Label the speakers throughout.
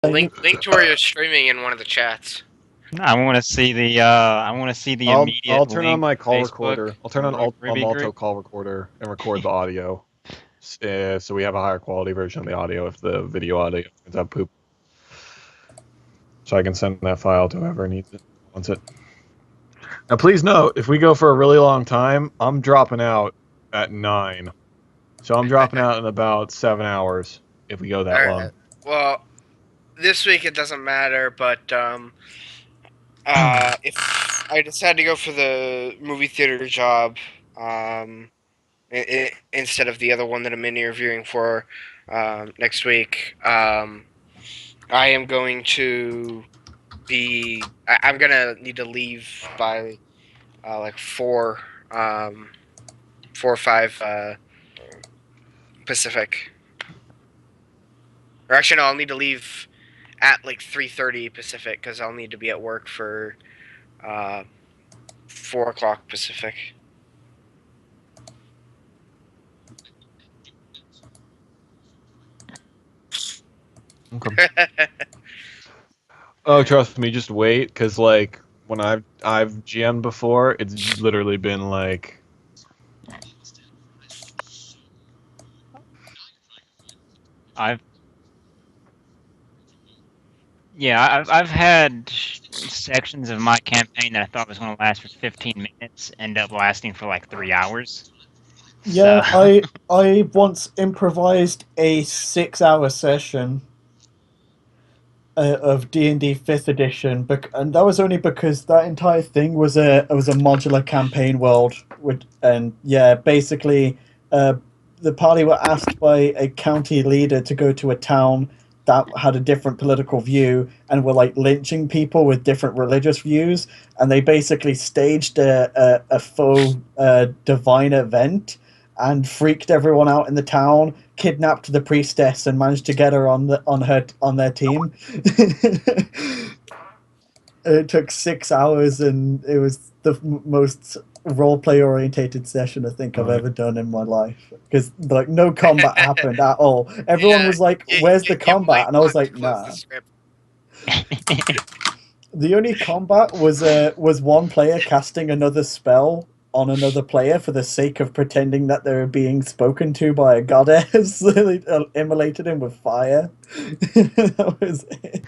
Speaker 1: Link to where you're streaming in one of the chats.
Speaker 2: I want to see the immediate.
Speaker 3: I'll turn on
Speaker 2: link
Speaker 3: my
Speaker 2: to
Speaker 3: call
Speaker 2: Facebook
Speaker 3: recorder. I'll turn
Speaker 2: from
Speaker 3: on
Speaker 2: the RWBY
Speaker 3: Malto
Speaker 2: group.
Speaker 3: call recorder and record the audio, so we have a higher quality version of the audio if the video audio ends up poop. So I can send that file to whoever needs it, wants it. Now, please note, if we go for a really long time, I'm dropping out at 9. So I'm dropping out in about 7 hours if we go that long.
Speaker 1: Well, this week it doesn't matter, but if I decide to go for the movie theater job, instead of the other one that I'm interviewing for next week, I am going to be. I'm gonna need to leave by like 4 or 5 Pacific. Or actually, no, I'll need to leave at like 3:30 Pacific because I'll need to be at work for 4 o'clock Pacific.
Speaker 3: Okay. Oh, trust me, just wait, because like when I've GM'd before, it's literally been like.
Speaker 2: I've had sections of my campaign that I thought was going to last for 15 minutes end up lasting for like 3 hours.
Speaker 4: Yeah,
Speaker 2: So.
Speaker 4: I once improvised a 6-hour session of D&D 5th edition, and that was only because that entire thing was a modular campaign world, and yeah, basically, the party were asked by a county leader to go to a town that had a different political view and were like lynching people with different religious views, and they basically staged a faux divine event and freaked everyone out in the town, kidnapped the priestess, and managed to get her on their team. It took 6 hours, and it was the most roleplay orientated session I think I've ever done in my life, because like no combat happened at all. Everyone was like, "Where's the combat?" And I was like, "Nah." The only combat was one player casting another spell on another player for the sake of pretending that they were being spoken to by a goddess. They immolated him with fire. That was it.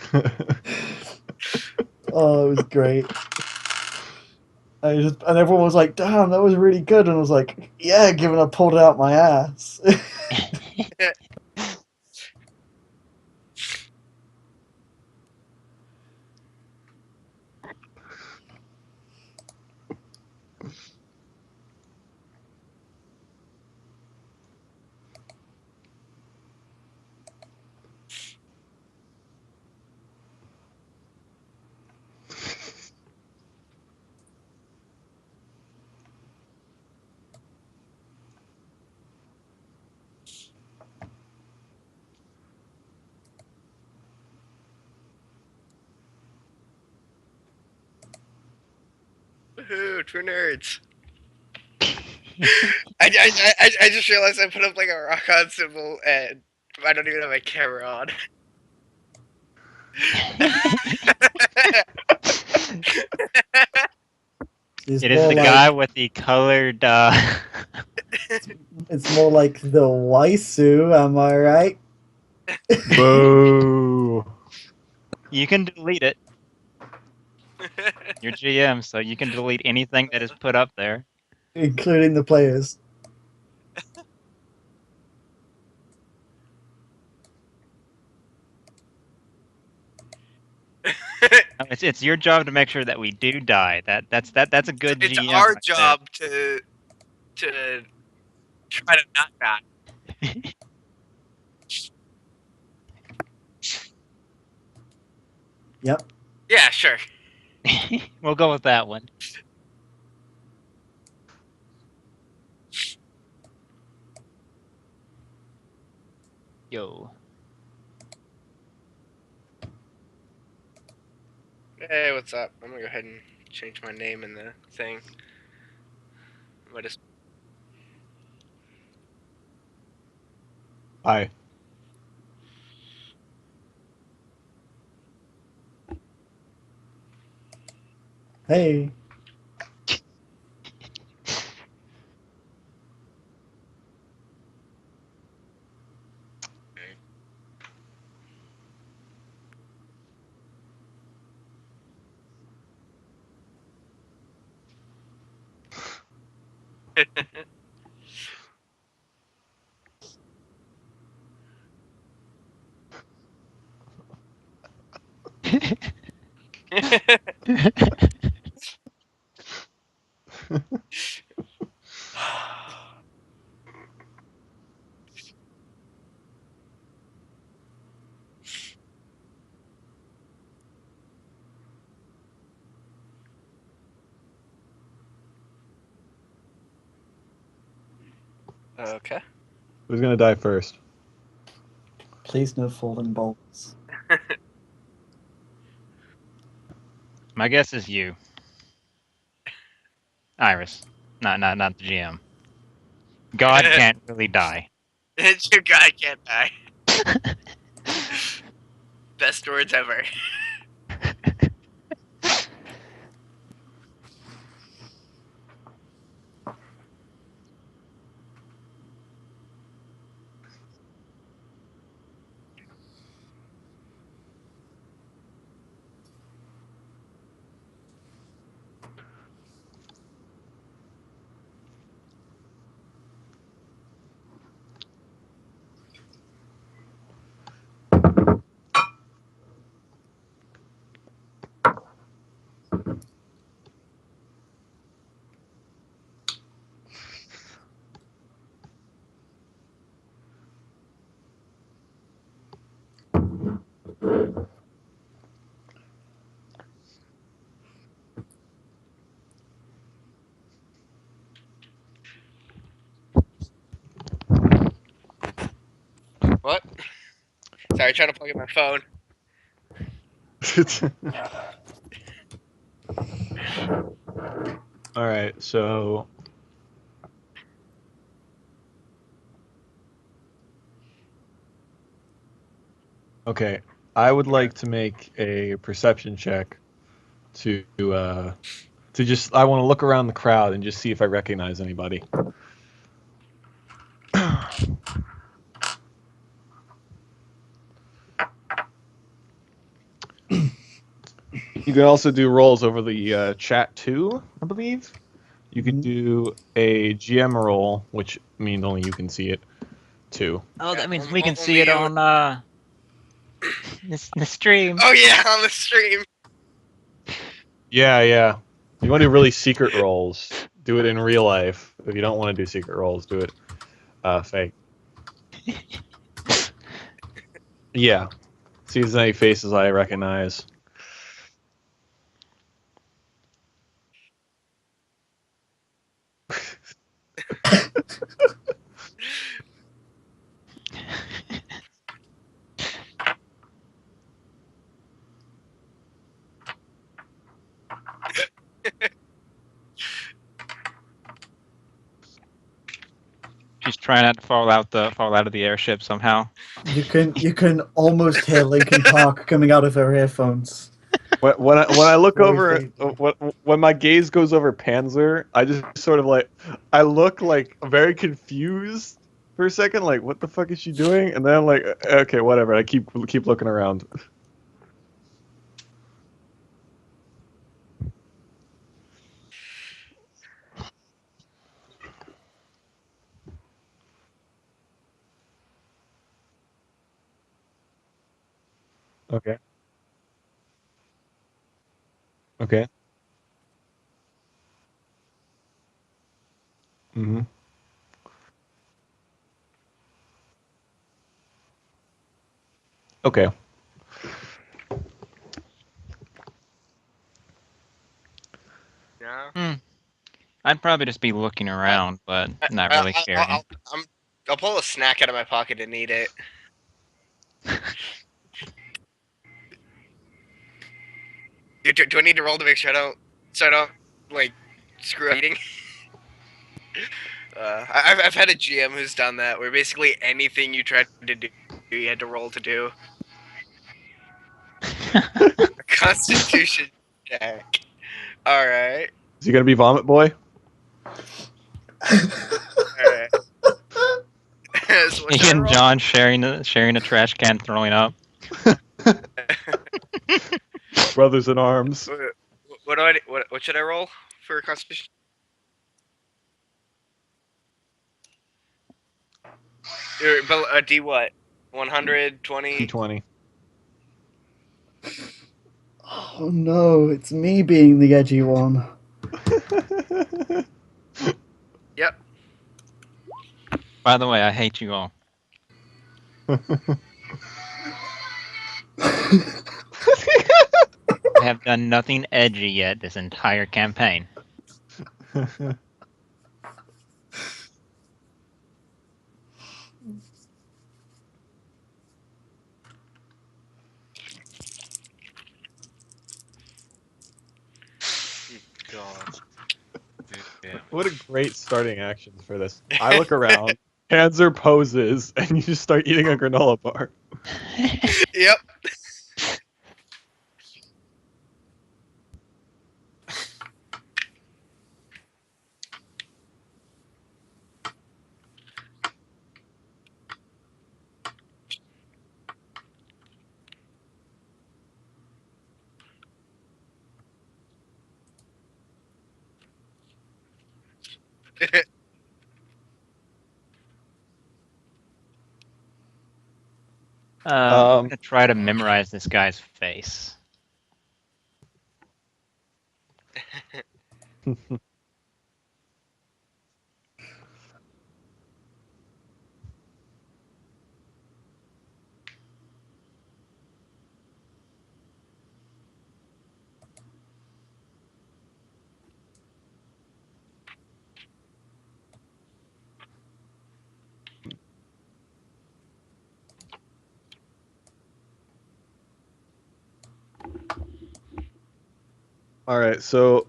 Speaker 4: Oh, it was great. And everyone was like, "Damn, that was really good," and I was like, "Yeah," given I pulled it out my ass.
Speaker 1: Woohoo, true nerds. I just realized I put up like a rock on symbol and I don't even have my camera on.
Speaker 2: It is the guy with the colored.
Speaker 4: It's more like the Waisu, am I right?
Speaker 3: Boo.
Speaker 2: You can delete it. You're GM, so you can delete anything that is put up there,
Speaker 4: including the players.
Speaker 2: It's your job to make sure that we do die. That's a good
Speaker 1: it's
Speaker 2: GM.
Speaker 1: our job to try to not die.
Speaker 4: Yep.
Speaker 1: Yeah, sure.
Speaker 2: We'll go with that one. Yo.
Speaker 1: Hey, what's up? I'm gonna go ahead and change my name in the thing. What is?
Speaker 3: Hi.
Speaker 4: Hey.
Speaker 1: Okay.
Speaker 3: Who's gonna die first?
Speaker 4: Please no fallen bolts.
Speaker 2: My guess is you, Iris. Not the GM. God can't really die.
Speaker 1: Your guy can't die. Best words ever. What? Sorry, trying to plug in my phone.
Speaker 3: All right, so okay, I would like to make a perception check to just I want to look around the crowd and just see if I recognize anybody. You can also do rolls over the chat too, I believe. You could do a GM roll, which means only you can see it, too.
Speaker 2: Oh,
Speaker 1: Yeah,
Speaker 2: that means we can see
Speaker 1: only
Speaker 2: it
Speaker 1: you-
Speaker 2: on the stream.
Speaker 1: Oh yeah, on the stream.
Speaker 3: Yeah. You want to do really secret rolls, do it in real life. If you don't want to do secret rolls, do it fake. Yeah. See if there's any faces I recognize.
Speaker 2: She's trying not to fall out of the airship somehow.
Speaker 4: You can almost hear Linkin Park coming out of her earphones.
Speaker 3: When I look
Speaker 4: Very
Speaker 3: over
Speaker 4: faintly.
Speaker 3: when my gaze goes over Panzer, I just sort of like I look like very confused for a second, like what the fuck is she doing? And then I'm like, okay, whatever. I keep looking around. Okay. Okay. Mm-hmm. Okay.
Speaker 1: Yeah.
Speaker 2: I'd probably just be looking around, but not really caring.
Speaker 1: I'll pull a snack out of my pocket and eat it. Do I need to roll to make sure I don't like screw up eating? I've had a GM who's done that, where basically anything you tried to do, you had to roll to do. A Constitution check. All right.
Speaker 3: Is he gonna be Vomit Boy?
Speaker 1: All right. So what
Speaker 2: He
Speaker 1: should I
Speaker 2: and
Speaker 1: roll?
Speaker 2: John sharing a trash can, throwing up.
Speaker 3: Brothers in Arms.
Speaker 1: What do I? What should I roll for Constitution? A D what? 120.
Speaker 3: D20.
Speaker 4: Oh no, it's me being the edgy one.
Speaker 1: Yep.
Speaker 2: By the way, I hate you all. I have done nothing edgy yet this entire campaign.
Speaker 1: God. Yeah.
Speaker 3: What a great starting action for this. I look around, Panzer poses, and you just start eating a granola bar.
Speaker 1: Yep.
Speaker 2: I'm gonna try to memorize this guy's face.
Speaker 3: All right, so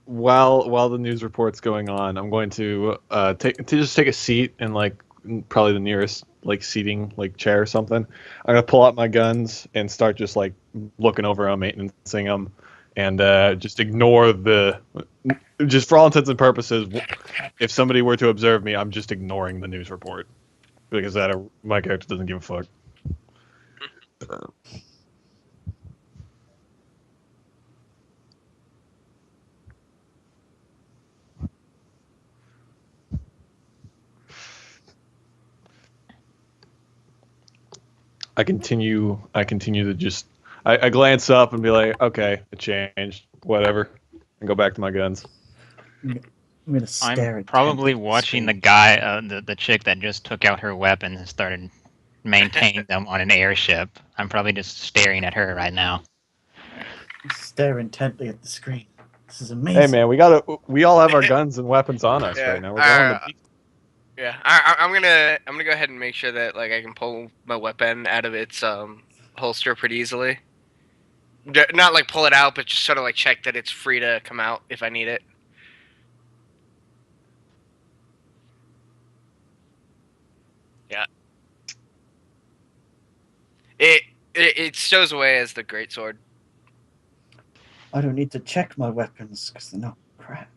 Speaker 3: while the news report's going on, I'm going to just take a seat in like probably the nearest like seating like chair or something. I'm gonna pull out my guns and start just like looking over them, maintaining them, and just ignore the just for all intents and purposes. If somebody were to observe me, I'm just ignoring the news report because my character doesn't give a fuck. I continue to just I glance up and be like, okay, it changed, whatever, and go back to my guns.
Speaker 4: I'm gonna stare
Speaker 2: I'm
Speaker 4: at
Speaker 2: probably watching the guy, the chick that just took out her weapon and started maintaining them on an airship. I'm probably just staring at her right now.
Speaker 4: Stare intently at the screen. This is amazing.
Speaker 3: Hey man, we all have our guns and weapons on us right now. We're going to beat.
Speaker 1: Yeah. I'm gonna go ahead and make sure that like I can pull my weapon out of its holster pretty easily. Not like pull it out, but just sort of like check that it's free to come out if I need it. Yeah. It stows away as the greatsword.
Speaker 4: I don't need to check my weapons because they're not crap.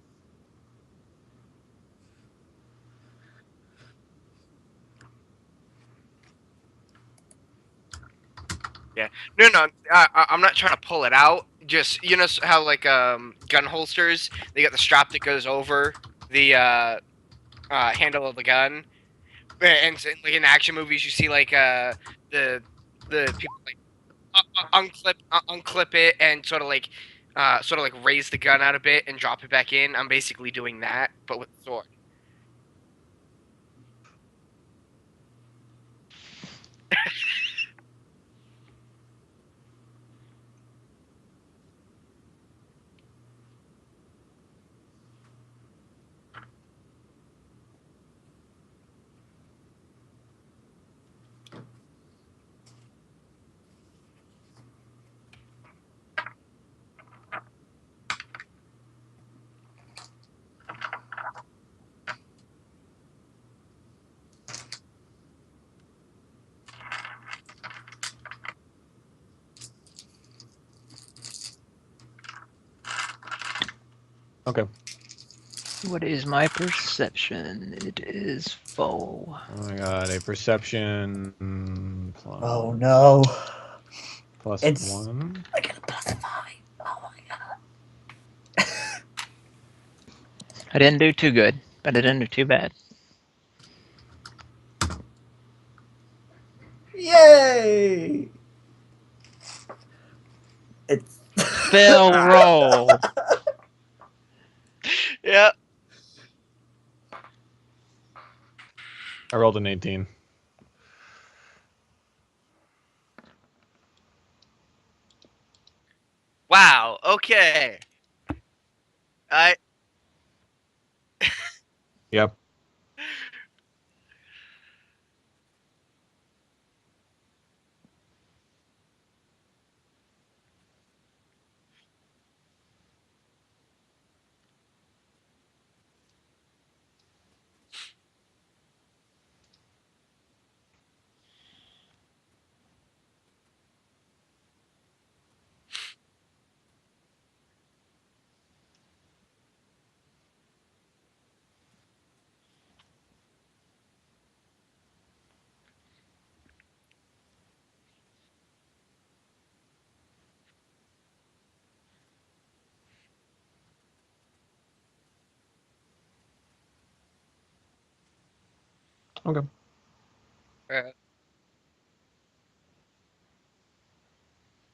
Speaker 1: Yeah. No. I'm not trying to pull it out. Just you know how like gun holsters they got the strap that goes over the handle of the gun, and like in action movies you see like the people like unclip it and sort of like raise the gun out a bit and drop it back in. I'm basically doing that, but with the sword.
Speaker 3: Okay.
Speaker 2: What is my perception? It is 4.
Speaker 3: I got a perception plus,
Speaker 4: Oh no.
Speaker 3: plus
Speaker 4: It's
Speaker 3: 1.
Speaker 4: I get a +5. Oh my god.
Speaker 2: I didn't do too good, but I didn't do too bad.
Speaker 4: Yay! It's
Speaker 2: Fail roll.
Speaker 1: Yep.
Speaker 3: I rolled an 18.
Speaker 1: Wow. Okay. I.
Speaker 3: Yep. Okay.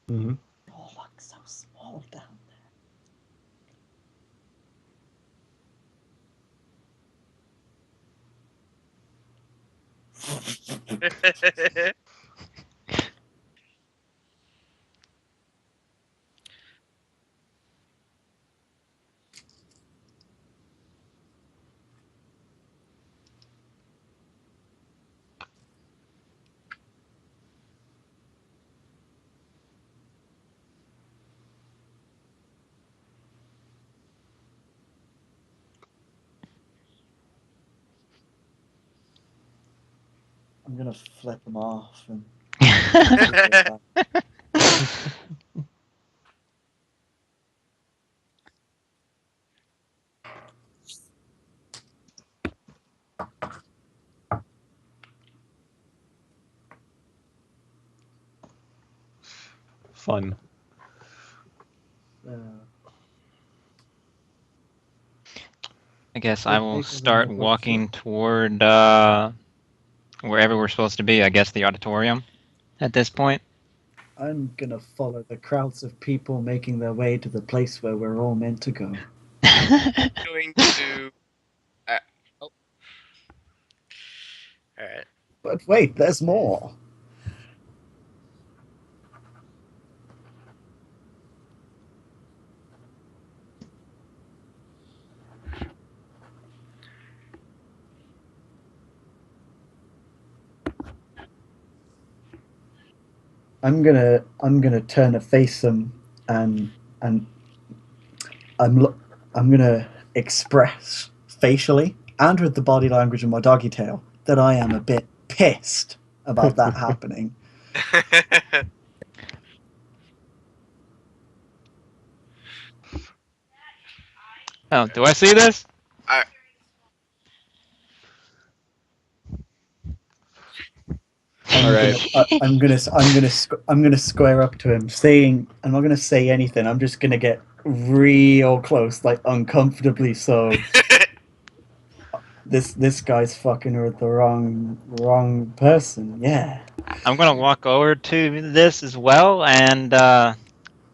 Speaker 3: Mm-hmm.
Speaker 4: oh look so small down I'm gonna flip them off and
Speaker 3: Fun.
Speaker 2: I guess I will
Speaker 4: Bigger than
Speaker 2: start
Speaker 4: the
Speaker 2: walking
Speaker 4: bookshop.
Speaker 2: toward wherever we're supposed to be. I guess the auditorium at this point.
Speaker 4: I'm gonna follow the crowds of people making their way to the place where we're all meant to go.
Speaker 1: Going to. Oh. All right.
Speaker 4: But wait, there's more. I'm gonna turn to face them and I'm gonna express facially and with the body language of my doggy tail that I am a bit pissed about that happening.
Speaker 2: Oh, do I see this?
Speaker 1: I,
Speaker 3: All right.
Speaker 4: I'm gonna square up to him, saying I'm not gonna say anything. I'm just gonna get real close, like uncomfortably so. This guy's fucking with the wrong person. Yeah.
Speaker 2: I'm gonna walk over to this as well, and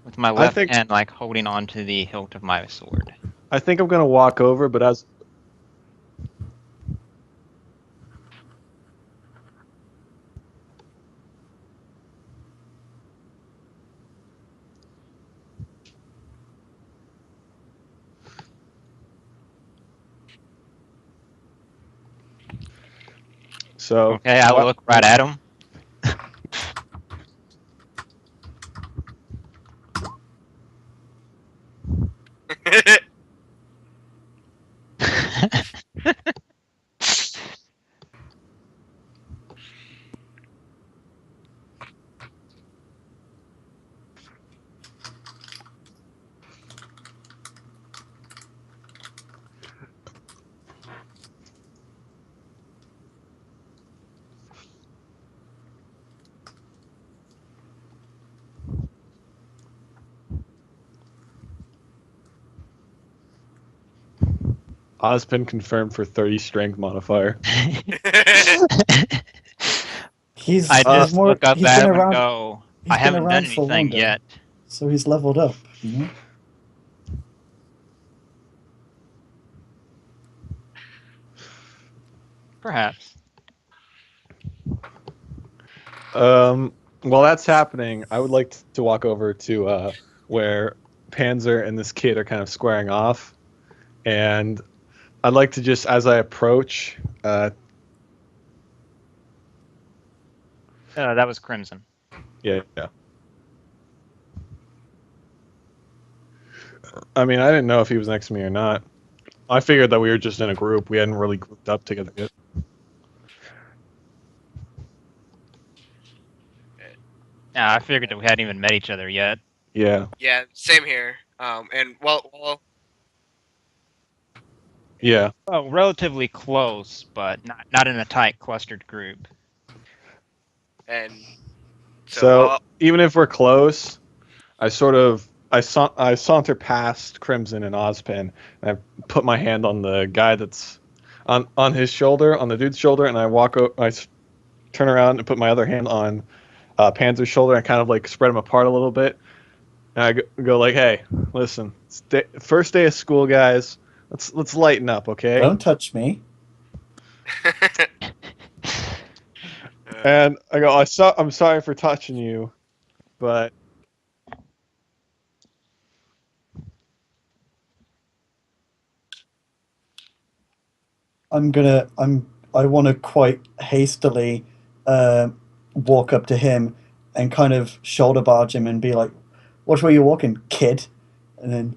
Speaker 2: with my
Speaker 3: I
Speaker 2: left
Speaker 3: think
Speaker 2: hand, like holding on to the hilt of my sword.
Speaker 3: I'm gonna walk over, but as so
Speaker 2: Okay, I will look right at him.
Speaker 3: Ozpin confirmed for 30 strength modifier.
Speaker 4: He's
Speaker 2: I just
Speaker 4: more.
Speaker 2: look up
Speaker 4: He's
Speaker 2: at
Speaker 4: been
Speaker 2: him and
Speaker 4: around.
Speaker 2: go,
Speaker 4: He's
Speaker 2: I
Speaker 4: been
Speaker 2: haven't done
Speaker 4: around for
Speaker 2: anything
Speaker 4: longer,
Speaker 2: yet.
Speaker 4: so he's leveled up. You know.
Speaker 2: Perhaps.
Speaker 3: While that's happening, I would like to walk over to where Panzer and this kid are kind of squaring off, and I'd like to just, as I approach,
Speaker 2: That was Crimson.
Speaker 3: yeah. I mean, I didn't know if he was next to me or not. I figured that we were just in a group. We hadn't really grouped up together yet.
Speaker 2: I figured that we hadn't even met each other yet.
Speaker 3: Yeah.
Speaker 1: Yeah, same here. And well,
Speaker 3: Yeah.
Speaker 2: Well, relatively close, but not in a tight clustered group.
Speaker 1: and
Speaker 3: So even if we're close, I saunter past Crimson and Ozpin, and I put my hand on the guy that's on his shoulder, on the dude's shoulder, and I turn around and put my other hand on Panzer's shoulder and kind of like spread them apart a little bit. And I go like, "Hey, listen, first day of school, guys. Let's lighten up, okay?"
Speaker 4: Don't touch me.
Speaker 3: And I go, I'm sorry for touching you, but
Speaker 4: I want to quite hastily walk up to him and kind of shoulder barge him and be like, "Which way you walking, kid?" And then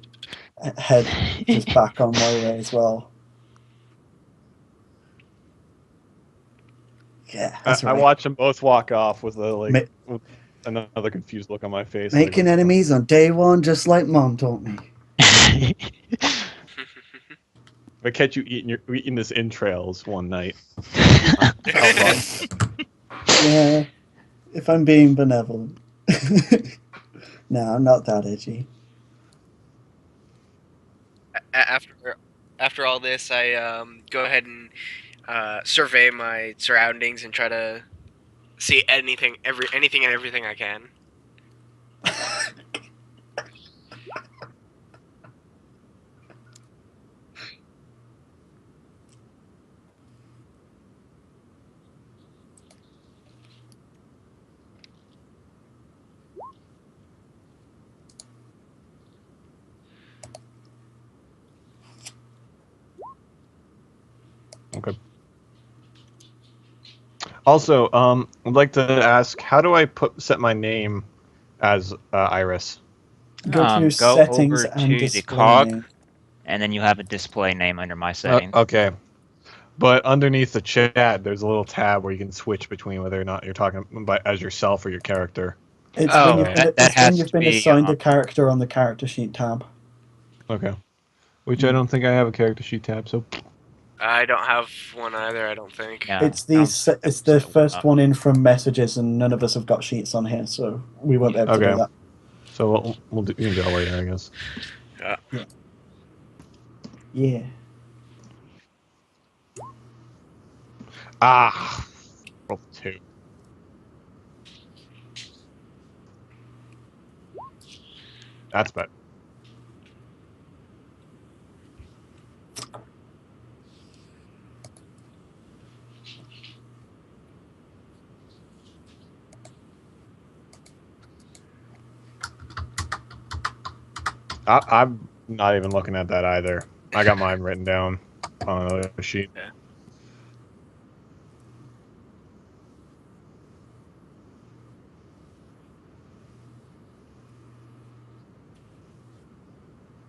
Speaker 4: head just back on my way as well. Yeah, that's
Speaker 3: I
Speaker 4: right.
Speaker 3: watch them both walk off with
Speaker 4: Ma-
Speaker 3: with another confused look on my face.
Speaker 4: Making enemies on day one, just like Mom taught me.
Speaker 3: If I catch you eating this entrails one night, I'll run.
Speaker 4: Yeah, if I'm being benevolent. No, I'm not that edgy.
Speaker 1: after all this, I go ahead and survey my surroundings and try to see anything and everything I can.
Speaker 3: Okay. Also, I'd like to ask, how do I set my name as Iris?
Speaker 4: Go to
Speaker 2: Go
Speaker 4: settings
Speaker 2: over
Speaker 4: and
Speaker 2: to the
Speaker 4: display
Speaker 2: cog,
Speaker 4: name.
Speaker 2: and then you have a display name under my settings.
Speaker 3: Okay. But underneath the chat, there's a little tab where you can switch between whether or not you're talking about as yourself or your character.
Speaker 4: It's
Speaker 1: Oh,
Speaker 4: when you've been assigned a character on the character sheet tab.
Speaker 3: Okay. Which I don't think I have a character sheet tab, so.
Speaker 1: I don't have one either. I don't think.
Speaker 2: Yeah,
Speaker 4: It's
Speaker 2: it's
Speaker 4: the first one in from messages, and none of us have got sheets on here, so we won't be able to do
Speaker 3: Okay.
Speaker 4: that.
Speaker 3: So we can do that later, I guess.
Speaker 4: Yeah.
Speaker 3: Ah, roll 2. That's better. I'm not even looking at that either. I got mine written down on another sheet.
Speaker 1: Yeah.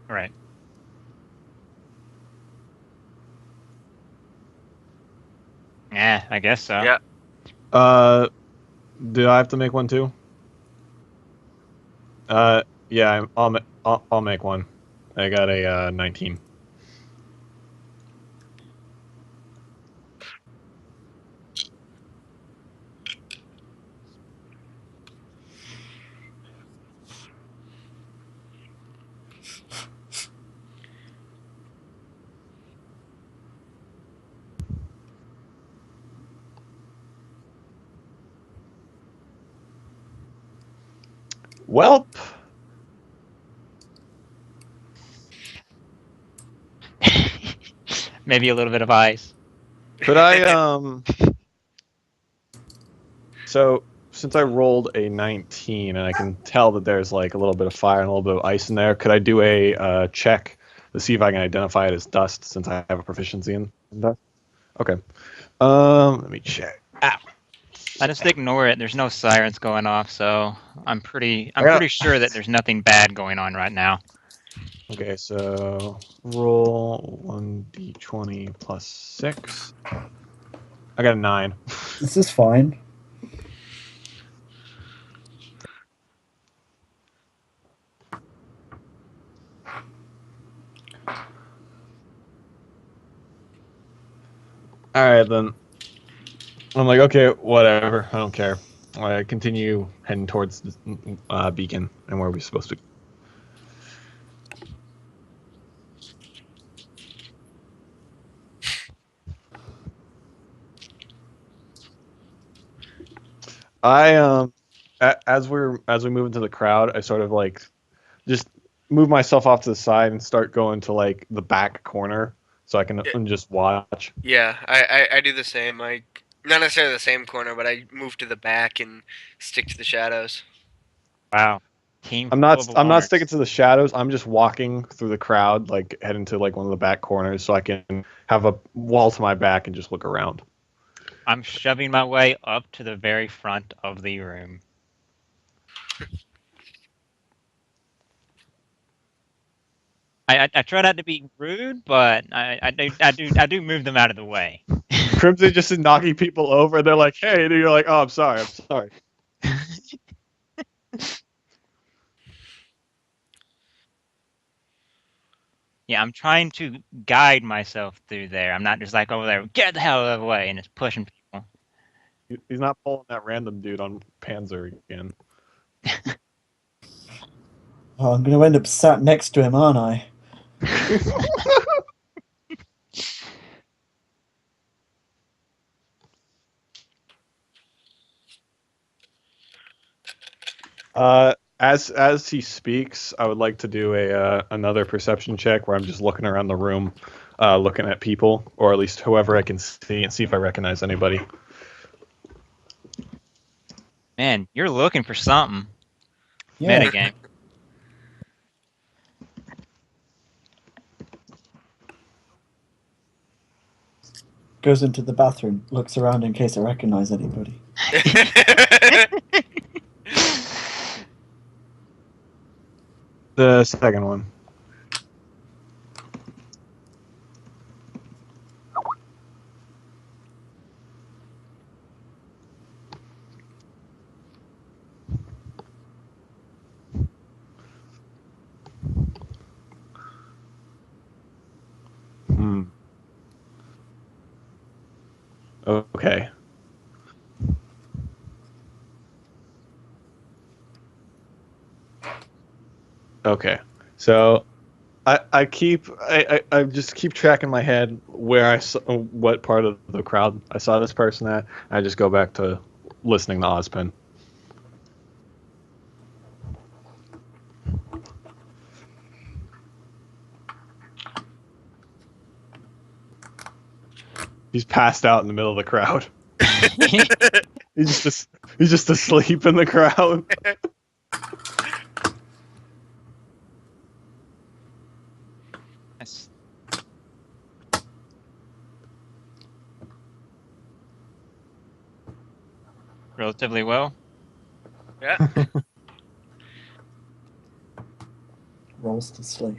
Speaker 2: Right. Yeah, I guess so.
Speaker 1: Yeah.
Speaker 3: Do I have to make one too? Yeah, I'll make one. I got a 19. Welp.
Speaker 2: Maybe a little bit of ice.
Speaker 3: Could I So since I rolled a 19 and I can tell that there's like a little bit of fire and a little bit of ice in there, could I do a check to see if I can identify it as dust since I have a proficiency in dust? Okay. Let me check. Ow.
Speaker 2: I just ignore it. There's no sirens going off, so I'm pretty
Speaker 3: Yeah.
Speaker 2: sure that there's nothing bad going on right now.
Speaker 3: Okay, so roll 1d20 plus 6. I got a 9.
Speaker 4: This is fine.
Speaker 3: All right, then. I'm like, okay, whatever. I don't care. I continue heading towards the beacon and where we're supposed to go. I as we move into the crowd, I sort of like just move myself off to the side and start going to like the back corner so I can just watch.
Speaker 1: Yeah, I do the same. I not necessarily the same corner, but I move to the back and stick to the shadows.
Speaker 2: Wow. Team
Speaker 3: I'm
Speaker 2: full
Speaker 3: not
Speaker 2: of
Speaker 3: I'm not
Speaker 2: alarms.
Speaker 3: sticking to the shadows. I'm just walking through the crowd, like heading to like one of the back corners so I can have a wall to my back and just look around.
Speaker 2: I'm shoving my way up to the very front of the room. I try not to be rude, but I do move them out of the way.
Speaker 3: Crimson just is knocking people over. They're like, "Hey," and you're like, "Oh, I'm sorry. I'm sorry."
Speaker 2: Yeah, I'm trying to guide myself through there. I'm not just like over there, get the hell out of the way, and just pushing people.
Speaker 3: He's not pulling that random dude on Panzer again.
Speaker 4: Oh, I'm going to end up sat next to him, aren't I?
Speaker 3: As he speaks, I would like to do a another perception check where I'm just looking around the room, looking at people, or at least whoever I can see, and see if I recognize anybody.
Speaker 2: Man, you're looking for something.
Speaker 4: Yeah.
Speaker 2: Metagame.
Speaker 4: Goes into the bathroom, looks around in case I recognize anybody.
Speaker 3: The second one. Hmm. Okay. Okay. So I just keep tracking my head where I saw, what part of the crowd I saw this person at. I just go back to listening to Ozpin. He's passed out in the middle of the crowd. He's just asleep in the crowd.
Speaker 2: That's relatively well.
Speaker 1: Yeah.
Speaker 4: Rolls to sleep.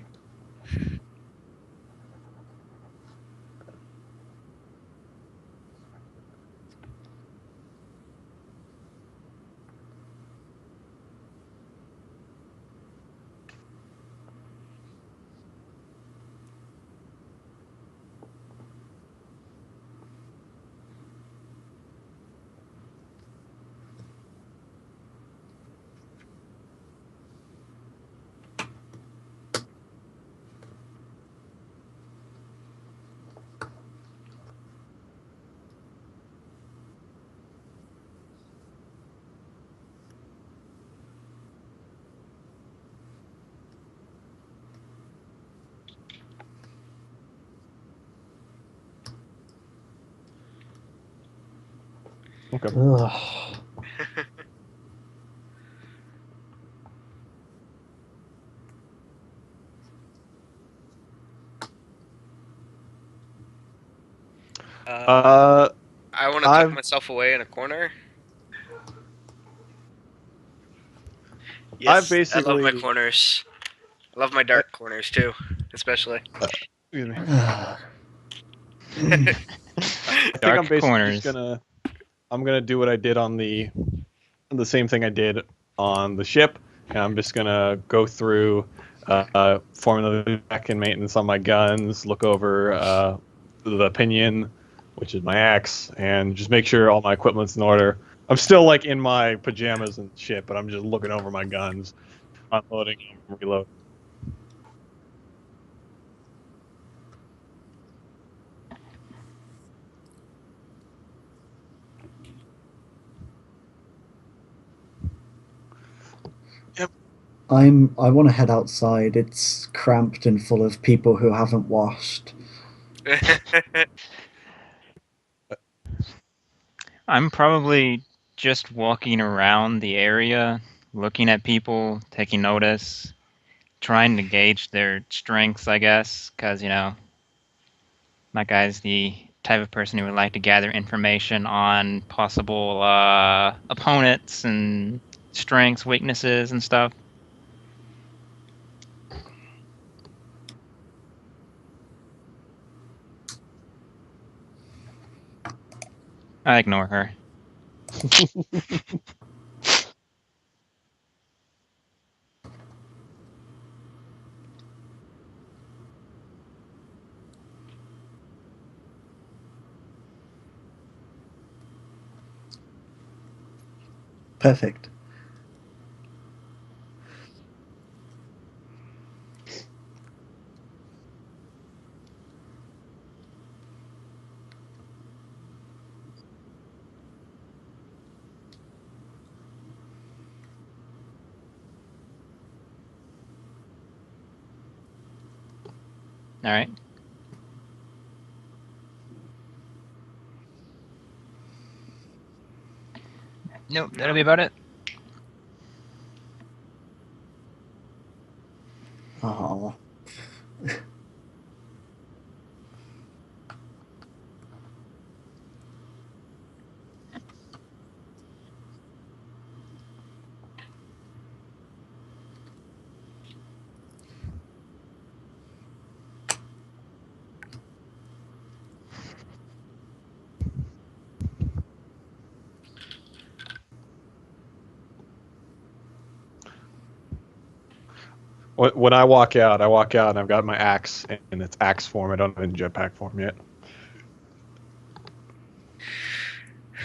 Speaker 3: Okay.
Speaker 4: Ugh.
Speaker 3: Uh,
Speaker 1: I want to tuck myself away in a corner.
Speaker 3: I've
Speaker 1: Yes, I love my
Speaker 3: basically.
Speaker 1: corners. I love my dark corners too, especially.
Speaker 3: Excuse me.
Speaker 4: Ugh.
Speaker 3: I think
Speaker 2: Dark
Speaker 3: I'm basically
Speaker 2: corners.
Speaker 3: just I'm gonna do what I did on the same thing I did on the ship, and I'm just gonna go through, forming the deck and maintenance on my guns, look over the pinion, which is my axe, and just make sure all my equipment's in order. I'm still like in my pajamas and shit, but I'm just looking over my guns, unloading them, reloading.
Speaker 4: I want to head outside. It's cramped and full of people who haven't washed.
Speaker 2: I'm probably just walking around the area, looking at people, taking notice, trying to gauge their strengths, I guess, because, my guy's the type of person who would like to gather information on possible opponents and strengths, weaknesses, and stuff. I ignore her.
Speaker 4: Perfect.
Speaker 2: All right. Nope, that'll be about it.
Speaker 4: Oh.
Speaker 3: When I walk out and I've got my axe in its axe form. I don't have it in jetpack form yet.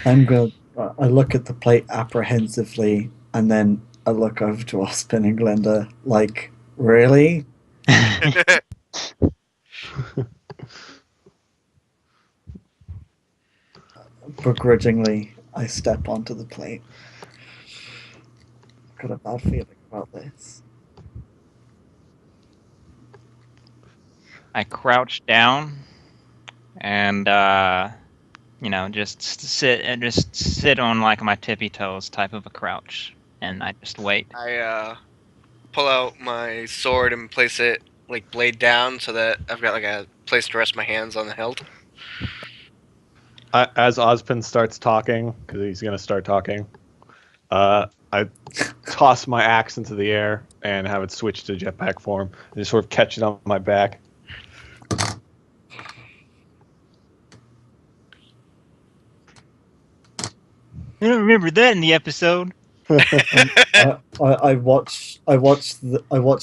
Speaker 4: I look at the plate apprehensively, and then I look over to Austin and Glenda, like, really? Begrudgingly, I step onto the plate. I've got a bad feeling about this.
Speaker 2: I crouch down and just sit on like my tippy toes type of a crouch, and I just wait.
Speaker 1: I pull out my sword and place it like blade down so that I've got like a place to rest my hands on the hilt.
Speaker 3: As Ozpin starts talking, because he's gonna start talking, I toss my axe into the air and have it switch to jetpack form and just sort of catch it on my back.
Speaker 2: I don't remember that in the episode.
Speaker 4: I watch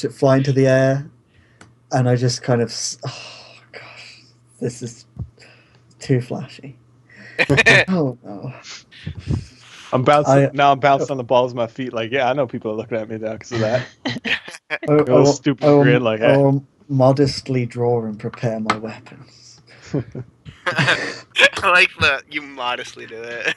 Speaker 4: it fly into the air, and I just kind of, oh gosh, this is too flashy. Oh no!
Speaker 3: I'm bouncing now. I'm bouncing on the balls of my feet. Like, yeah, I know people are looking at me now because of that. A little stupid grin, like,
Speaker 4: I
Speaker 3: hey.
Speaker 4: will modestly draw and prepare my weapons.
Speaker 1: I like that you modestly do it.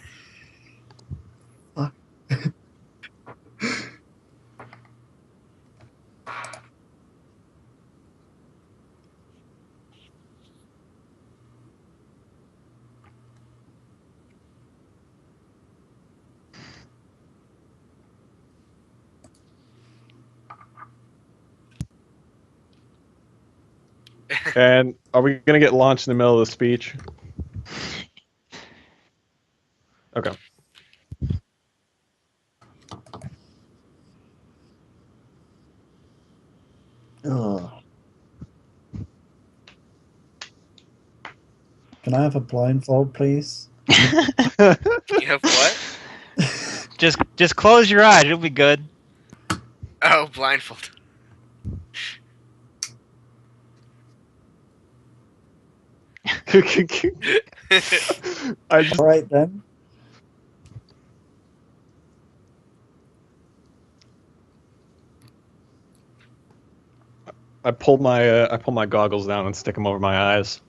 Speaker 3: And are we gonna get launched in the middle of the speech? Okay.
Speaker 4: Ugh. Can I have a blindfold, please?
Speaker 1: You have what?
Speaker 2: Just close your eyes. You'll be good.
Speaker 1: Oh, blindfold.
Speaker 3: I just
Speaker 4: All right then.
Speaker 3: I pull my goggles down and stick them over my eyes,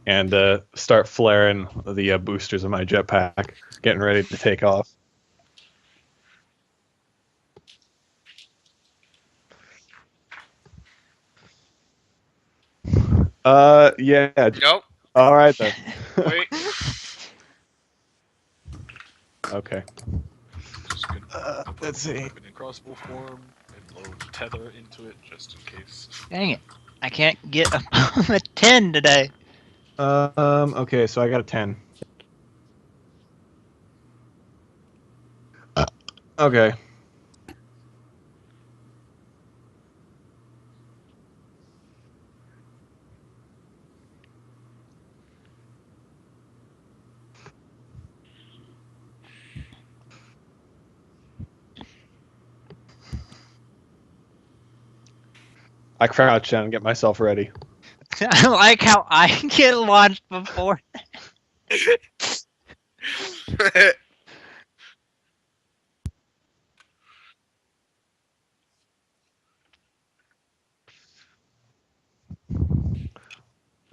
Speaker 3: and start flaring the boosters of my jetpack, getting ready to take off. Yeah.
Speaker 1: Nope.
Speaker 3: All right then.
Speaker 1: Wait.
Speaker 3: Okay.
Speaker 5: Just gonna put
Speaker 3: Let's see.
Speaker 5: weapon in crossbow form and load tether into it just in case.
Speaker 2: Dang it! I can't get a 10 today.
Speaker 3: Okay, so I got a 10. Okay. I crouch down and get myself ready.
Speaker 2: I like how I get launched before.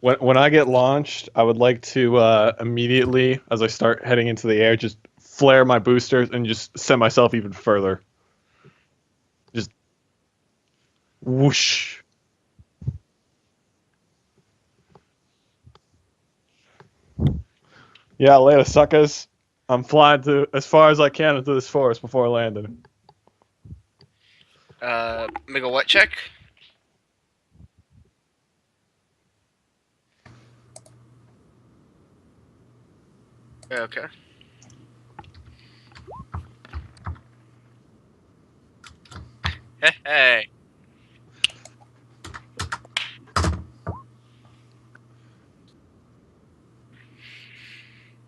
Speaker 3: When I get launched, I would like to immediately, as I start heading into the air, just flare my boosters and just send myself even further. Just whoosh. Yeah, later, suckers. I'm flying to as far as I can into this forest before landing.
Speaker 1: Make a what check? Okay. Hey.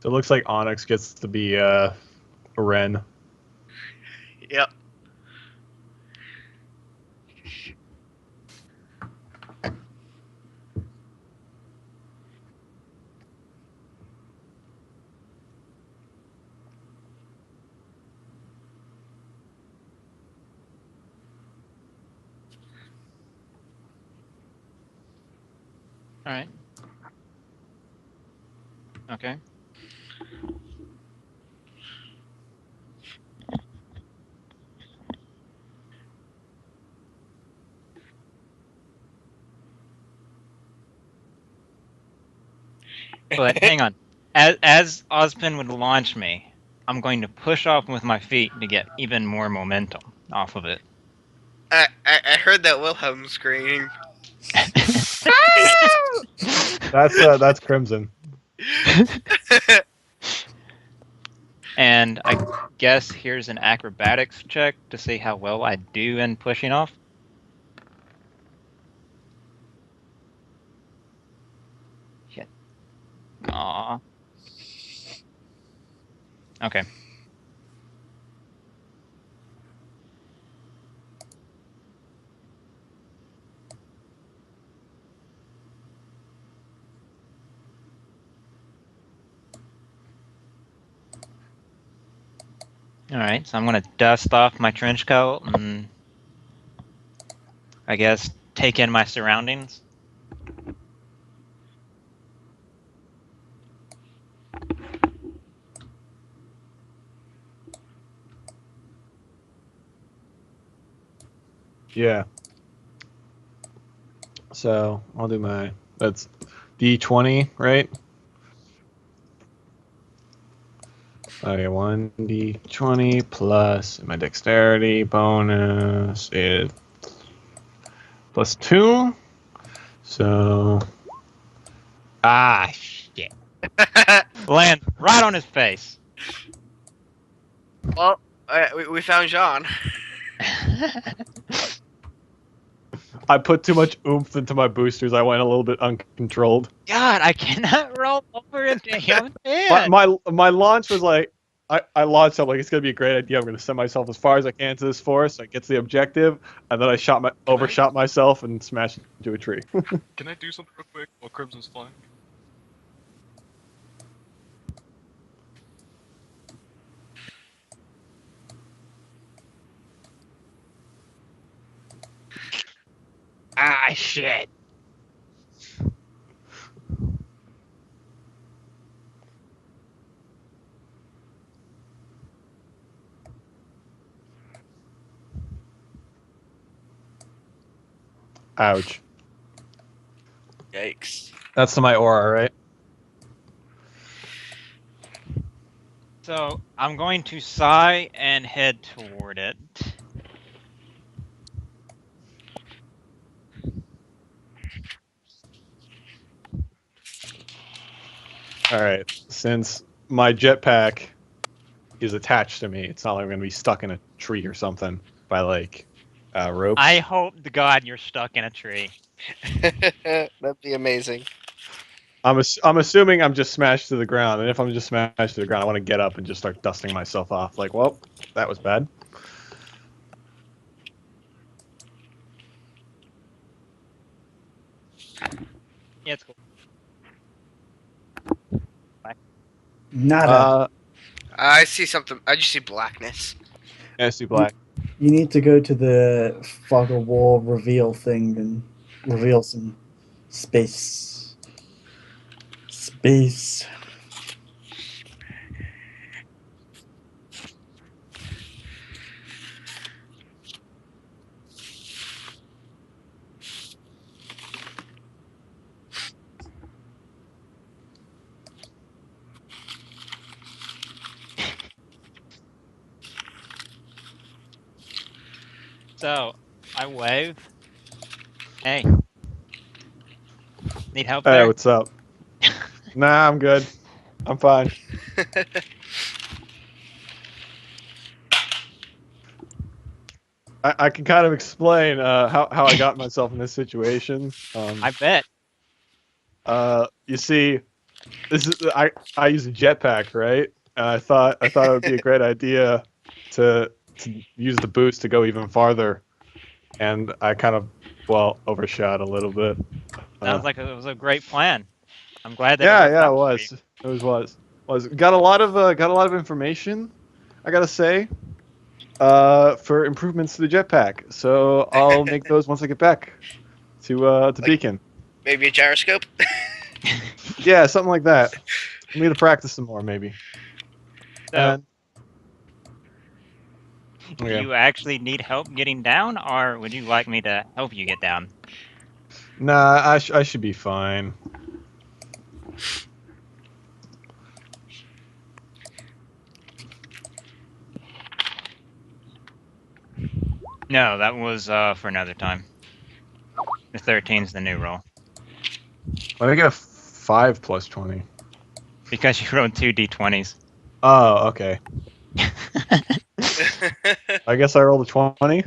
Speaker 3: So it looks like Onyx gets to be a Ren.
Speaker 1: Yep.
Speaker 2: All right. Okay. But hang on. As Ozpin would launch me, I'm going to push off with my feet to get even more momentum off of it.
Speaker 1: I heard that Wilhelm scream.
Speaker 3: That's Crimson.
Speaker 2: And I guess here's an acrobatics check to see how well I do in pushing off. Shit. Aw. Okay. Alright, so I'm gonna dust off my trench coat and I guess take in my surroundings.
Speaker 3: Yeah. So I'll do that's D20, right? Okay, 1d20 plus my dexterity bonus is +2. So.
Speaker 2: Ah, shit. Land right on his face.
Speaker 1: Well, we found John.
Speaker 3: I put too much oomph into my boosters. I went a little bit uncontrolled.
Speaker 2: God, I cannot roll over a damn head.
Speaker 3: My launch was like, I launched. I'm like, it's gonna be a great idea. I'm gonna send myself as far as I can to this forest, so I get to the objective, and then I overshot myself and smashed into a tree.
Speaker 5: Can I do something real quick while Crimson's flying?
Speaker 2: Ah, shit.
Speaker 3: Ouch.
Speaker 1: Yikes.
Speaker 3: That's to my aura, right?
Speaker 2: So, I'm going to sigh and head toward it.
Speaker 3: All right. Since my jetpack is attached to me, it's not like I'm gonna be stuck in a tree or something by like ropes.
Speaker 2: I hope to God you're stuck in a tree.
Speaker 1: That'd be amazing.
Speaker 3: I'm assuming I'm just smashed to the ground, and if I'm just smashed to the ground, I want to get up and just start dusting myself off. Like, well, that was bad.
Speaker 2: Yeah, it's cool.
Speaker 4: Nada.
Speaker 1: I see something. I just see blackness.
Speaker 3: I see black.
Speaker 4: You need to go to the Fog of War reveal thing and reveal some space. Space.
Speaker 2: So, I wave. Hey. Need help
Speaker 3: Hey,
Speaker 2: there?
Speaker 3: what's up? Nah, I'm good. I'm fine. I can kind of explain how I got myself in this situation.
Speaker 2: I bet.
Speaker 3: You see, this is I use a jetpack, right? And I thought it would be a great idea to use the boost to go even farther, and I kind of overshot a little bit.
Speaker 2: Sounds like it was a great plan. I'm glad that
Speaker 3: Yeah,
Speaker 2: it
Speaker 3: yeah, it
Speaker 2: worked out for you.
Speaker 3: was got a lot of information, I gotta say, for improvements to the jetpack. So I'll make those once I get back to Beacon.
Speaker 1: Maybe a gyroscope.
Speaker 3: Yeah, something like that. I need to practice some more, maybe.
Speaker 2: So,
Speaker 3: And
Speaker 2: do
Speaker 3: yeah.
Speaker 2: you actually need help getting down, or would you like me to help you get down?
Speaker 3: Nah, I should be fine.
Speaker 2: No, that was for another time. The 13's the new roll.
Speaker 3: Why did I get a 5 plus 20?
Speaker 2: Because you rolled 2 d20s.
Speaker 3: Oh, okay. I guess I rolled a 20.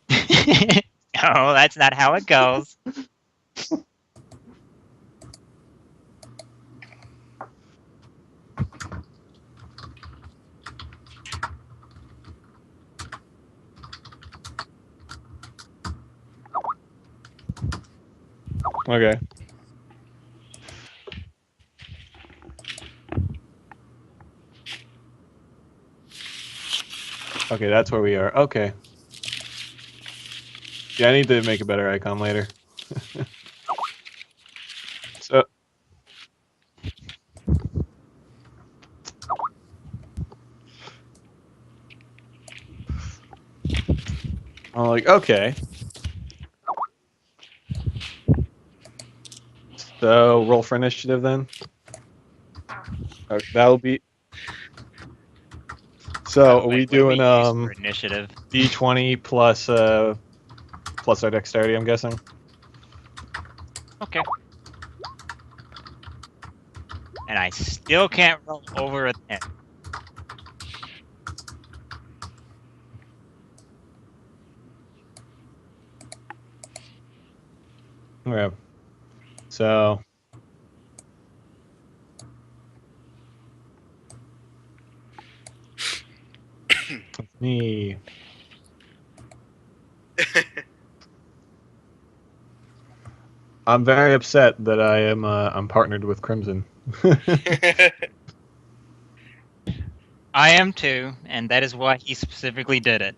Speaker 2: No, that's not how it goes.
Speaker 3: Okay. Okay, that's where we are. Okay. Yeah, I need to make a better icon later. So. I'm like, okay. So, roll for initiative then. Okay, that'll be. So, are we
Speaker 2: Wait, what
Speaker 3: doing
Speaker 2: do we use for initiative?
Speaker 3: D20 plus our dexterity, I'm guessing?
Speaker 2: Okay. And I still can't roll over a 10.
Speaker 3: Okay. So me. I'm very upset that I am I'm partnered with Crimson.
Speaker 2: I am too, and that is why he specifically did it.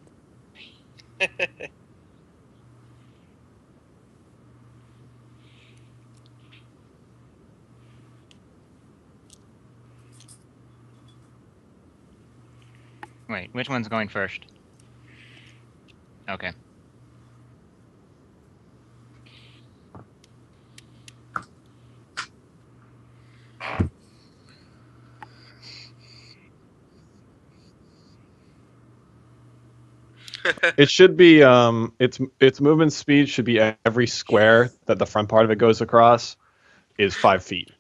Speaker 2: Wait, which one's going first? Okay.
Speaker 3: It should be its movement speed should be every square that the front part of it goes across is 5 feet.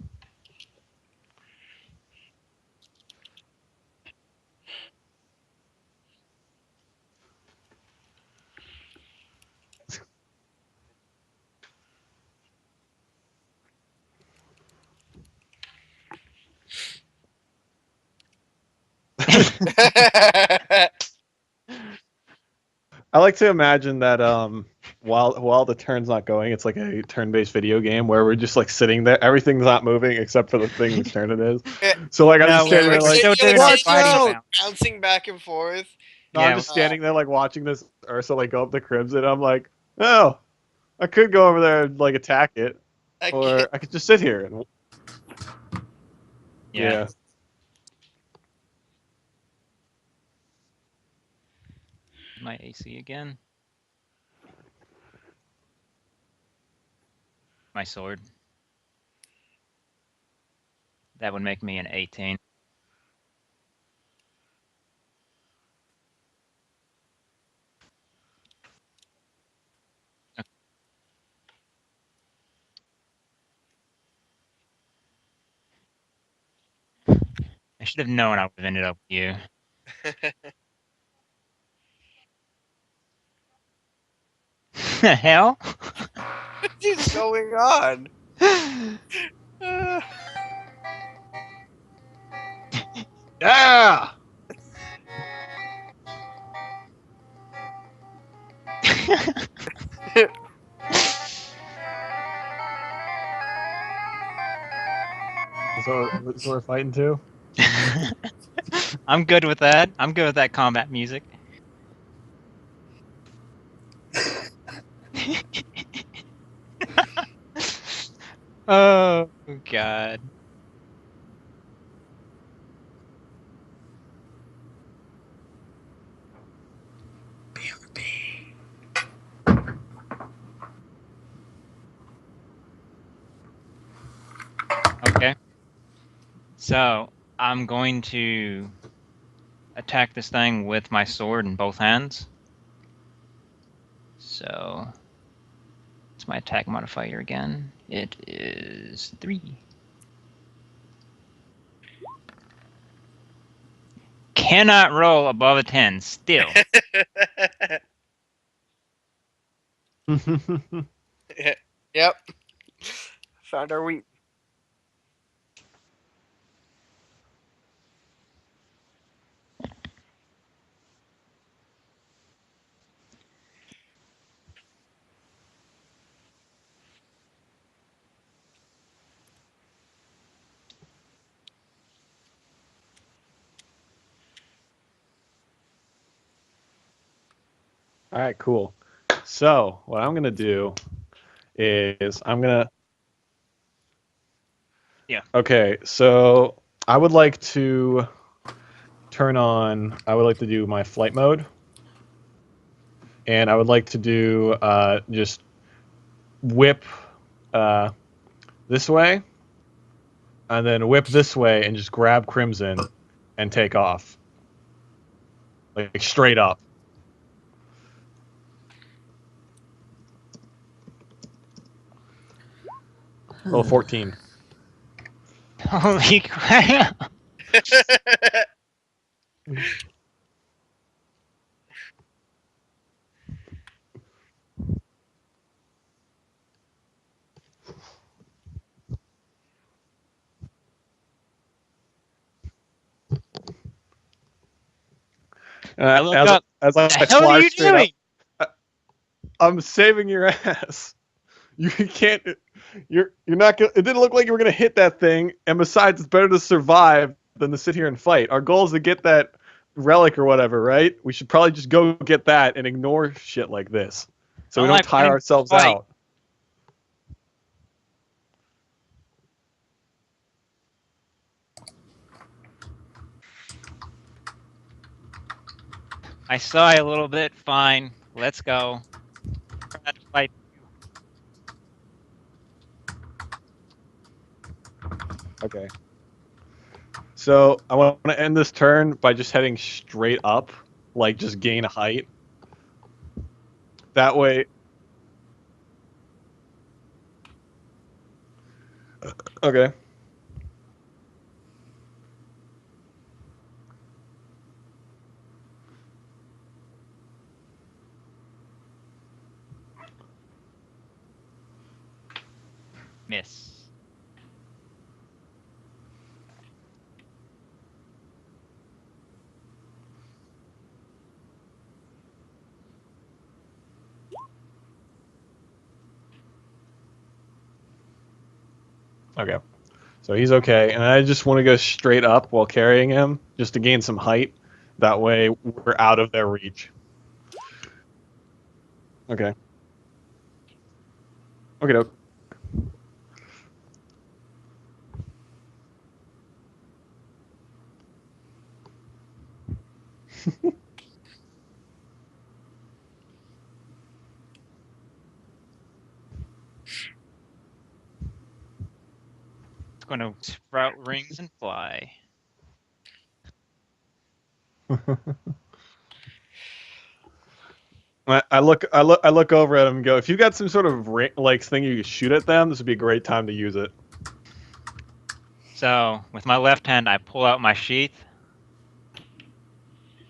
Speaker 3: I like to imagine that while the turn's not going, it's like a turn-based video game where we're just like sitting there, everything's not moving except for the thing whose turn it is. So like I'm
Speaker 2: No,
Speaker 3: just standing there
Speaker 2: we're
Speaker 3: like,
Speaker 2: still doing our
Speaker 3: what?
Speaker 2: fighting
Speaker 3: No!
Speaker 2: round.
Speaker 1: Bouncing back and forth.
Speaker 3: No, I'm
Speaker 2: Yeah.
Speaker 3: just standing there like watching this Ursa like go up the Crimson. I'm like, oh, I could go over there and like attack it,
Speaker 1: I
Speaker 3: or
Speaker 1: can't.
Speaker 3: I could just sit here and
Speaker 2: Yeah.
Speaker 3: yeah.
Speaker 2: My AC again. My sword. That would make me an 18. I should have known I would have ended up with you. The hell?
Speaker 1: What is going on?
Speaker 3: Yeah. So we're fighting too.
Speaker 2: I'm good with that. I'm good with that combat music. Oh god. Okay. So I'm going to attack this thing with my sword in both hands. So it's my attack modifier again. It is 3. Cannot roll above a 10 still.
Speaker 1: Yep. Found our wheat.
Speaker 3: All right, cool. So what I'm gonna do is I'm gonna.
Speaker 2: Yeah.
Speaker 3: Okay, so I would like to turn on. I would like to do my flight mode, and I would like to do just whip this way, and then whip this way, and just grab Crimson and take off, like straight up. Oh, 14.
Speaker 2: Holy crap! I look up.
Speaker 3: As
Speaker 2: What the
Speaker 3: I
Speaker 2: hell are
Speaker 3: fly
Speaker 2: you
Speaker 3: straight
Speaker 2: doing?
Speaker 3: up, I'm saving your ass. You can't. You're not gonna. It didn't look like you were gonna hit that thing. And besides, it's better to survive than to sit here and fight. Our goal is to get that relic or whatever, right? We should probably just go get that and ignore shit like this, so we don't
Speaker 2: Like
Speaker 3: tire ourselves
Speaker 2: fight.
Speaker 3: out.
Speaker 2: I saw you a little bit. Fine. Let's go. Try to fight.
Speaker 3: Okay. So I want to end this turn by just heading straight up, like just gain height. That way. Okay.
Speaker 2: Miss.
Speaker 3: Okay. So he's okay, and I just want to go straight up while carrying him, just to gain some height. That way, we're out of their reach. Okay. Okay, doke.
Speaker 2: It's going to sprout rings and fly.
Speaker 3: I look over at him and go, if you got some sort of like thing you could shoot at them, this would be a great time to use it.
Speaker 2: So, with my left hand, I pull out my sheath,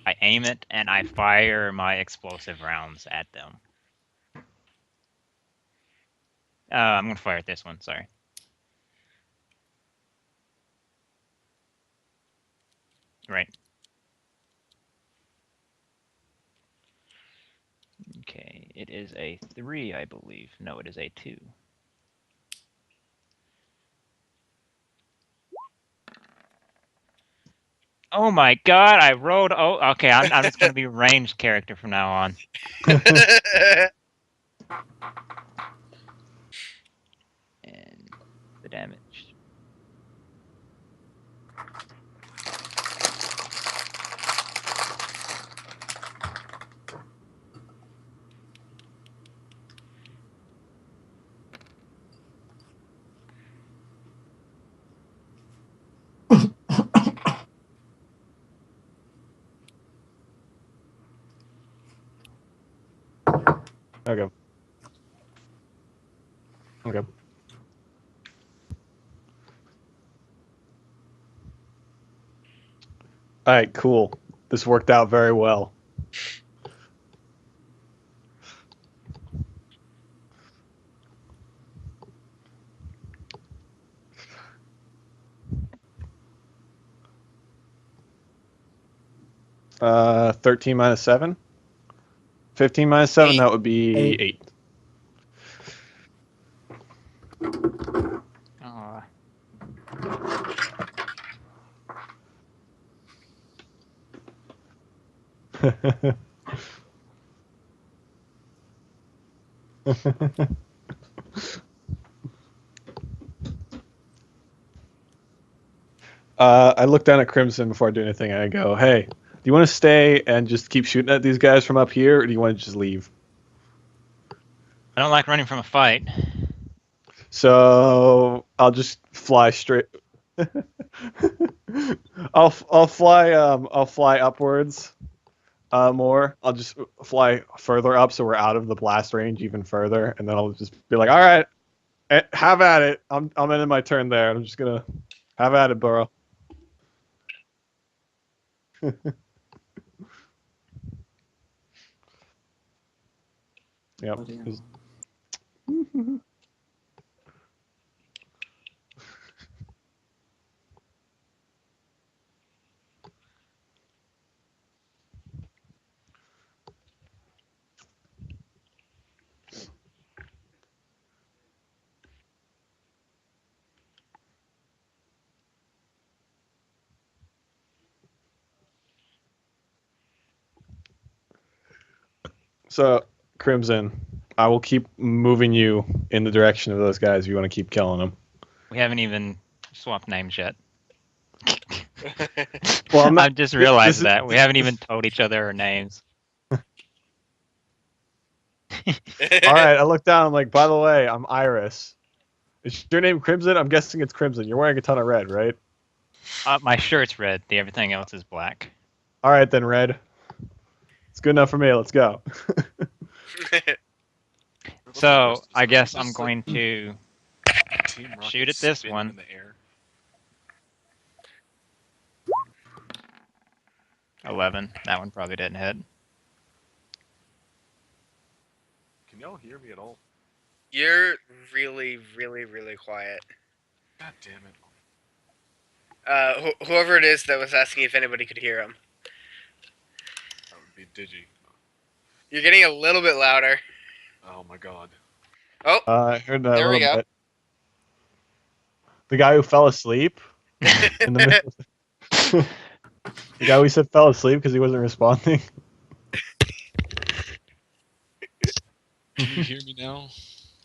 Speaker 2: I aim it, and I fire my explosive rounds at them. I'm going to fire at this one, sorry. Right. Okay, it is a 3, I believe. No, it is a 2. Oh my god, I rolled... Oh, okay, I'm just going to be ranged character from now on. And the damage.
Speaker 3: Okay. Okay. All right, cool. This worked out very well. Uh, 13 minus 7? 15 minus 7, that would be 8.
Speaker 2: Aw.
Speaker 3: I look down at Crimson before I do anything, and I go, hey, do you want to stay and just keep shooting at these guys from up here, or do you want to just leave?
Speaker 2: I don't like running from a fight.
Speaker 3: So I'll just fly straight. I'll fly upwards more. I'll just fly further up so we're out of the blast range even further, and then I'll just be like, all right. Have at it. I'm ending my turn there. I'm just gonna have at it, Burrow. Yep.
Speaker 4: Bloody hell.
Speaker 3: So, Crimson, I will keep moving you in the direction of those guys if you want to keep killing them.
Speaker 2: We haven't even swapped names yet.
Speaker 3: Well, I'm not.
Speaker 2: I've just realized
Speaker 3: this is-
Speaker 2: that. We haven't even told each other our names.
Speaker 3: All right, I look down. I'm like, by the way, I'm Iris. Is your name Crimson? I'm guessing it's Crimson. You're wearing a ton of red, right?
Speaker 2: My shirt's red. Everything else is black.
Speaker 3: All right, then, red. It's good enough for me. Let's go.
Speaker 2: So I guess I'm going to
Speaker 5: Team Rocket
Speaker 2: shoot at this
Speaker 5: spin
Speaker 2: one.
Speaker 5: in the air.
Speaker 2: 11. That one probably didn't hit.
Speaker 5: Can y'all hear me at all?
Speaker 1: You're really, really, really quiet.
Speaker 5: God damn it.
Speaker 1: Whoever it is that was asking if anybody could hear him.
Speaker 5: That would be Digi.
Speaker 1: You're getting a little bit louder.
Speaker 5: Oh my god.
Speaker 1: Oh,
Speaker 3: I heard that
Speaker 1: There
Speaker 3: a
Speaker 1: we
Speaker 3: little
Speaker 1: go.
Speaker 3: bit. The guy who fell asleep in the middle. The guy we said fell asleep because he wasn't responding.
Speaker 5: Can you hear me now?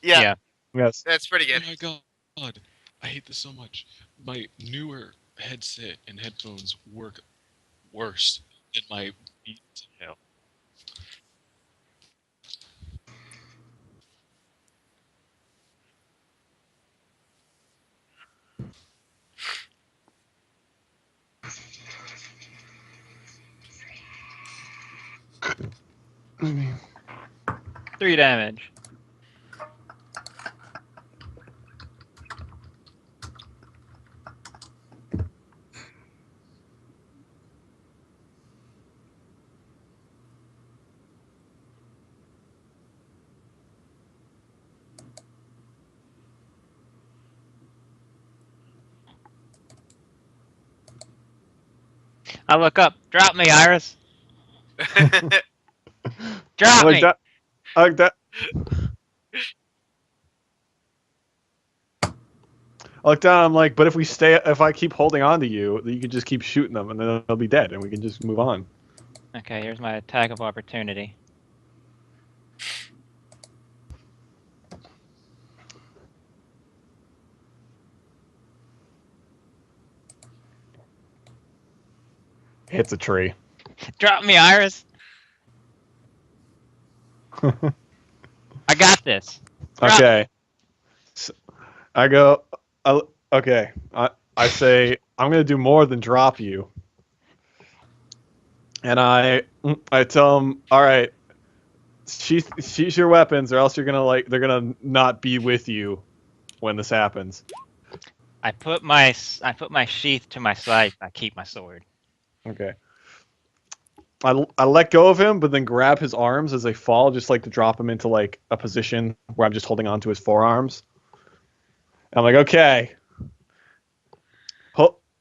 Speaker 1: yeah,
Speaker 3: Yes.
Speaker 1: that's pretty
Speaker 5: Oh
Speaker 1: good.
Speaker 5: my god. I hate this so much. My newer headset and headphones work worse than my Beats. Hell.
Speaker 3: I mean,
Speaker 2: 3 damage. I look up. Drop me, Iris. Drop
Speaker 3: like
Speaker 2: me.
Speaker 3: that. Like that. I look down. I'm like, but if I keep holding on to you, you can just keep shooting them, and then they'll be dead, and we can just move on.
Speaker 2: Okay, here's my attack of opportunity.
Speaker 3: Hits a tree.
Speaker 2: Drop me, Iris. I got this. Drop.
Speaker 3: Okay. So, I go. Okay. I say I'm gonna do more than drop you. And I tell him, all right, sheath your weapons, or else they're gonna not be with you when this happens.
Speaker 2: I put my sheath to my side. I keep my sword.
Speaker 3: Okay. I let go of him, but then grab his arms as they fall, just like to drop him into like a position where I'm just holding on to his forearms. I'm like, okay,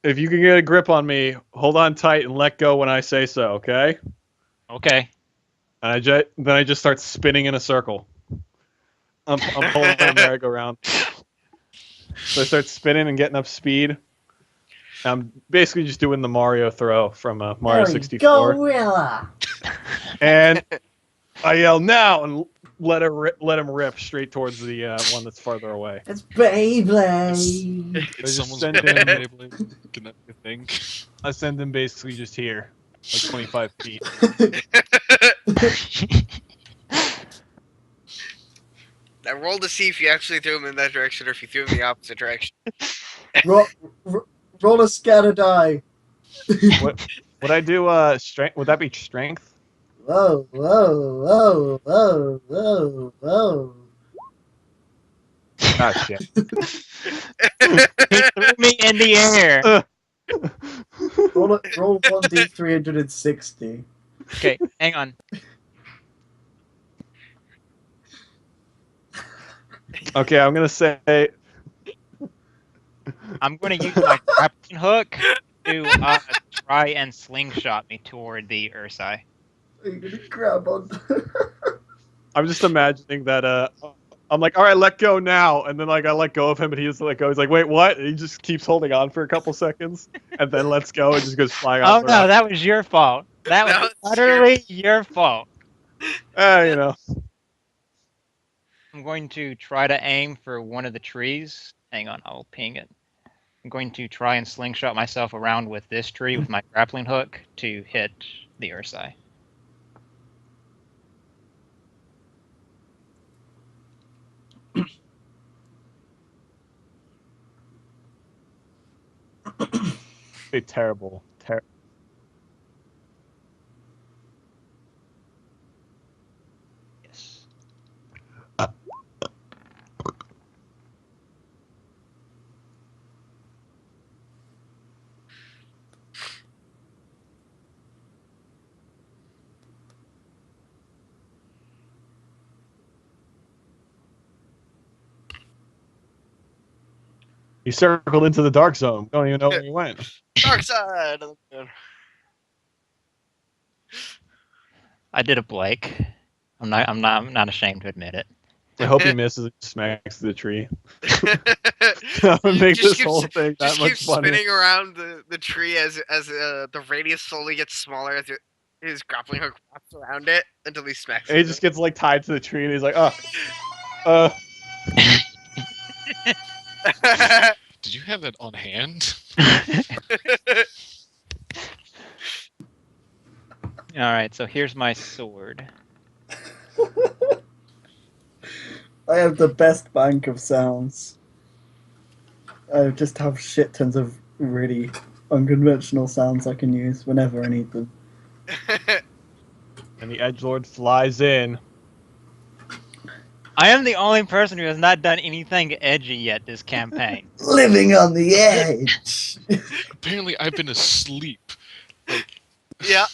Speaker 3: if you can get a grip on me, hold on tight and let go when I say so, okay?
Speaker 2: Okay.
Speaker 3: And I just start spinning in a circle. I'm pulling my merry-go-round. So I start spinning and getting up speed. I'm basically just doing the Mario throw from Mario 64.
Speaker 4: Gorilla!
Speaker 3: And I yell now and let him rip straight towards the one that's farther away.
Speaker 4: It's Beyblade!
Speaker 3: I
Speaker 5: It's
Speaker 3: just
Speaker 5: someone's
Speaker 3: send
Speaker 5: playing
Speaker 3: him-
Speaker 5: Beyblade. Can that be a thing?
Speaker 3: I send him basically just here, like 25 feet.
Speaker 1: Now roll to see if you actually threw him in that direction or if you threw him in the opposite direction.
Speaker 4: Roll a scatter die.
Speaker 3: Would I do strength? Would that be strength?
Speaker 4: Whoa, whoa, whoa, whoa, whoa, whoa.
Speaker 3: Ah, shit.
Speaker 2: He threw me in the air.
Speaker 4: Roll 1d360.
Speaker 2: Okay, hang on.
Speaker 3: Okay, I'm gonna say.
Speaker 2: I'm going to use my grappling hook to try and slingshot me toward the Ursai.
Speaker 4: Are you gonna grab on?
Speaker 3: I'm just imagining that. I'm like, all right, let go now, and then like I let go of him, and he doesn't let go. He's like, wait, what? And he just keeps holding on for a couple seconds, and then lets go and just goes flying
Speaker 2: Oh
Speaker 3: off the
Speaker 2: no,
Speaker 3: rock.
Speaker 2: that was your fault. That was
Speaker 1: was
Speaker 2: utterly your fault.
Speaker 3: You know.
Speaker 2: I'm going to try to aim for one of the trees. Hang on, I'll ping it. I'm going to try and slingshot myself around with this tree with my grappling hook to hit the Ursai.
Speaker 3: A terrible.
Speaker 2: Yes.
Speaker 3: He circled into the dark zone. Don't even know where he went.
Speaker 1: Dark side of the moon.
Speaker 2: I did a Blake. I'm not ashamed to admit it.
Speaker 3: I hope he misses and smacks the tree. That would
Speaker 1: You
Speaker 3: make
Speaker 1: just
Speaker 3: this
Speaker 1: keep
Speaker 3: whole
Speaker 1: s-
Speaker 3: thing that
Speaker 1: Just
Speaker 3: much
Speaker 1: keep
Speaker 3: funnier.
Speaker 1: spinning around the tree as the radius slowly gets smaller as his grappling hook wraps around it until he smacks
Speaker 3: And he
Speaker 1: it.
Speaker 3: just gets like tied to the tree, and he's like,
Speaker 5: Did you have that on hand?
Speaker 2: Alright, so here's my sword.
Speaker 4: I have the best bank of sounds. I just have shit tons of really unconventional sounds I can use whenever I need them.
Speaker 3: and the edgelord flies in.
Speaker 2: I am the only person who has not done anything edgy yet this campaign.
Speaker 4: Living on the edge!
Speaker 5: Apparently, I've been asleep.
Speaker 1: Yeah.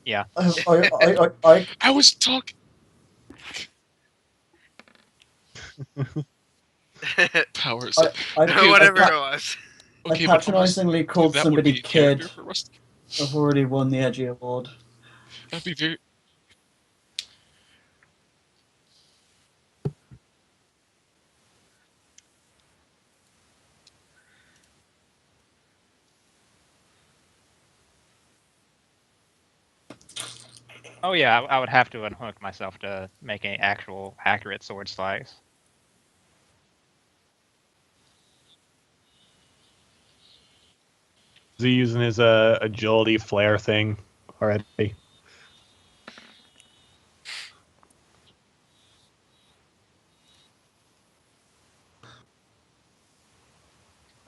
Speaker 2: Yeah.
Speaker 5: I was talking. Powers.
Speaker 1: Whatever it was.
Speaker 4: I
Speaker 5: Okay, but
Speaker 4: patronizingly called
Speaker 5: that would
Speaker 4: somebody
Speaker 5: be a character
Speaker 4: kid.
Speaker 5: for Rusty.
Speaker 4: I've already won the Edgy Award.
Speaker 5: That'd be very.
Speaker 2: Oh yeah, I would have to unhook myself to make an actual accurate sword slice.
Speaker 3: Is he using his agility flare thing already?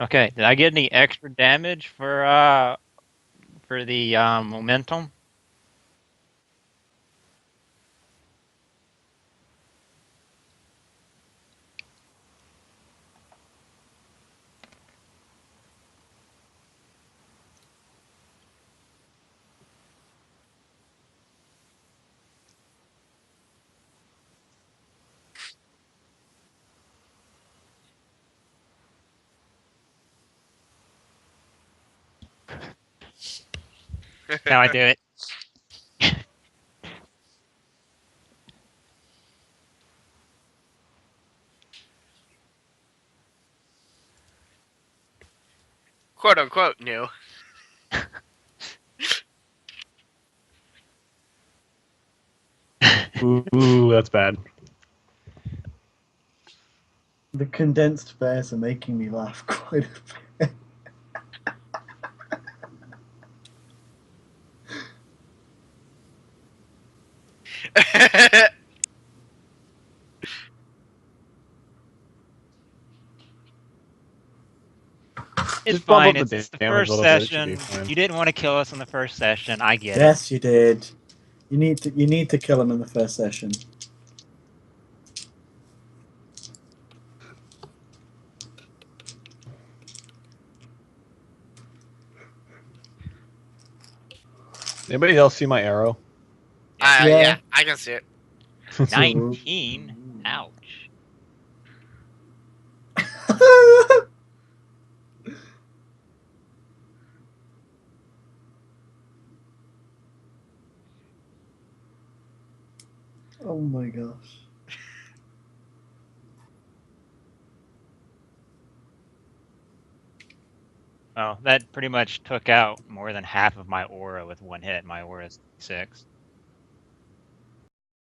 Speaker 2: Okay, did I get any extra damage for the momentum? Now I do it.
Speaker 1: Quote unquote new.
Speaker 3: Ooh, that's bad.
Speaker 4: The condensed bears are making me laugh quite a bit.
Speaker 2: It's
Speaker 3: Just bump
Speaker 2: fine.
Speaker 3: up the
Speaker 2: It's the
Speaker 3: damage a
Speaker 2: first
Speaker 3: little bit, it should be
Speaker 2: session.
Speaker 3: fine.
Speaker 2: You didn't want to kill us in the first session. I get it.
Speaker 4: Yes, you did. You need to kill him in the first session.
Speaker 3: Anybody else see my arrow?
Speaker 2: Yeah.
Speaker 1: Yeah, I can see it.
Speaker 2: 19? Ouch.
Speaker 4: Oh my gosh.
Speaker 2: Oh, that pretty much took out more than half of my aura with one hit. My aura is 6.